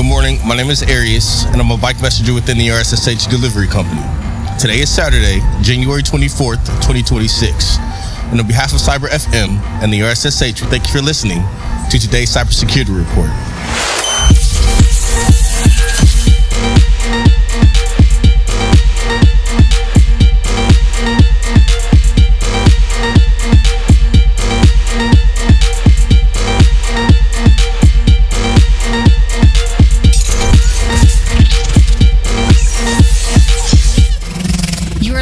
Good morning, my name is Arias, and I'm a bike messenger within the RSSH delivery company. Today is Saturday, January 24th, 2026. And on behalf of Cyber F.M. and the RSSH, we thank you for listening to today's Cybersecurity Report.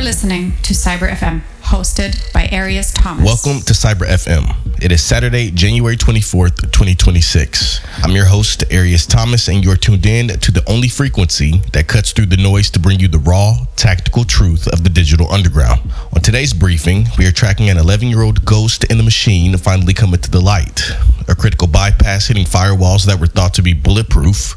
Listening to Cyber FM, hosted by Arias Thomas. Welcome to Cyber FM. It is Saturday, January 24th, 2026. I'm your host, Arias Thomas, and you're tuned in to the only frequency that cuts through the noise to bring you the raw, tactical truth of the digital underground. On today's briefing, we are tracking an 11-year-old ghost in the machine finally coming to the light, a critical bypass hitting firewalls that were thought to be bulletproof,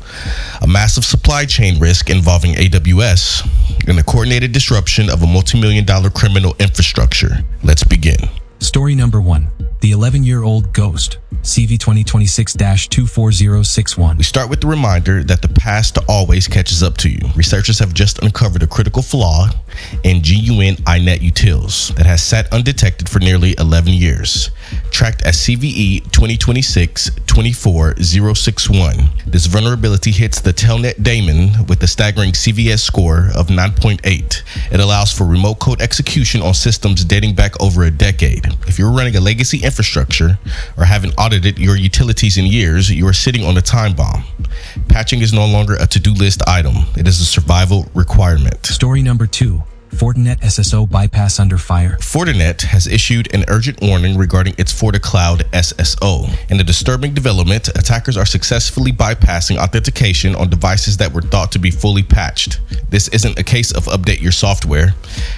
a massive supply chain risk involving AWS, and a coordinated disruption of a multi-million-dollar criminal infrastructure. Let's begin. Story number 1. The 11-year-old ghost, CV 2026-24061. We start with the reminder that the past always catches up to you. Researchers have just uncovered a critical flaw in GNU InetUtils that has sat undetected for nearly 11 years. Tracked as CVE 2026-24061, this vulnerability hits the telnet daemon with a staggering CVS score of 9.8. It allows for remote code execution on systems dating back over a decade. If you're running a legacy infrastructure or haven't audited your utilities in years, you are sitting on a time bomb. Patching is no longer a to-do list item. It is a survival requirement. Story number 2. Fortinet SSO bypass under fire. Fortinet has issued an urgent warning regarding its FortiCloud SSO. In a disturbing development, attackers are successfully bypassing authentication on devices that were thought to be fully patched. This isn't a case of update your software.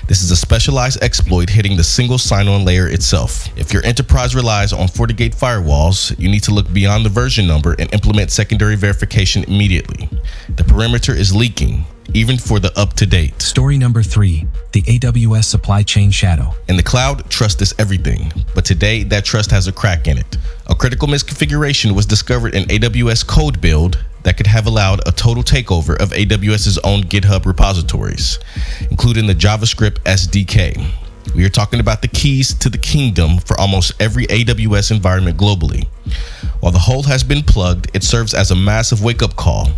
This is a specialized exploit hitting the single sign-on layer itself. If your enterprise relies on FortiGate firewalls, you need to look beyond the version number and implement secondary verification immediately. The perimeter is leaking, even for the up-to-date. Story number 3. The AWS supply chain shadow. In the cloud, trust is everything, but today that trust has a crack in it. A critical misconfiguration was discovered in AWS code build that could have allowed a total takeover of AWS's own GitHub repositories, including the JavaScript SDK. We are talking about the keys to the kingdom for almost every AWS environment globally. While the hole has been plugged, it serves as a massive wake-up call.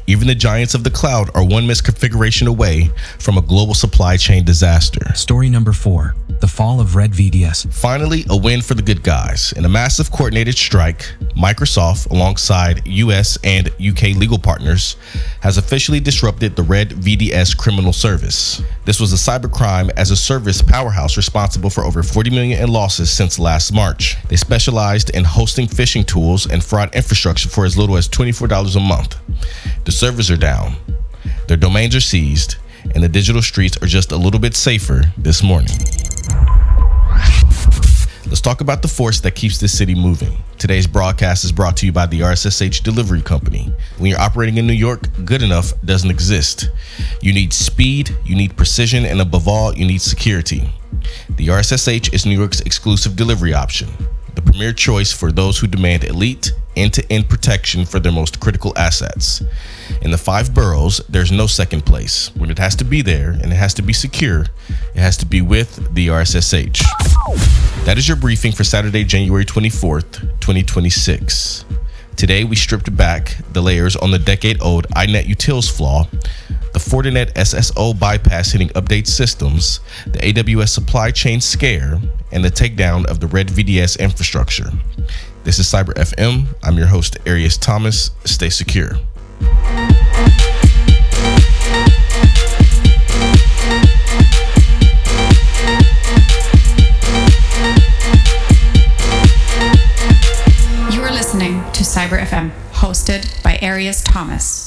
Even the giants of the cloud are one misconfiguration away from a global supply chain disaster. Story number 4. The fall of Red VDS. Finally, a win for the good guys. In a massive coordinated strike, Microsoft, alongside US and UK legal partners, has officially disrupted the Red VDS criminal service. This was a cybercrime as a service powerhouse responsible for over $40 million in losses since last March. They specialized in hosting phishing tools and fraud infrastructure for as little as $24 a month. The servers are down, their domains are seized, and the digital streets are just a little bit safer this morning. Let's talk about the force that keeps this city moving. Today's broadcast is brought to you by the RSSH Delivery Company. When you're operating in New York, good enough doesn't exist. You need speed, you need precision, and above all, you need security. The RSSH is New York's exclusive delivery option, the premier choice for those who demand elite, end-to-end protection for their most critical assets. In the 5 boroughs, there's no second place. When it has to be there and it has to be secure, it has to be with the RSSH. That is your briefing for Saturday, January 24th, 2026. Today, we stripped back the layers on the decade-old InetUtils flaw, the Fortinet SSO bypass hitting update systems, the AWS supply chain scare, and the takedown of the Red VDS infrastructure. This is Cyber FM. I'm your host, Arias Thomas. Stay secure. You are listening to Cyber FM, hosted by Arias Thomas.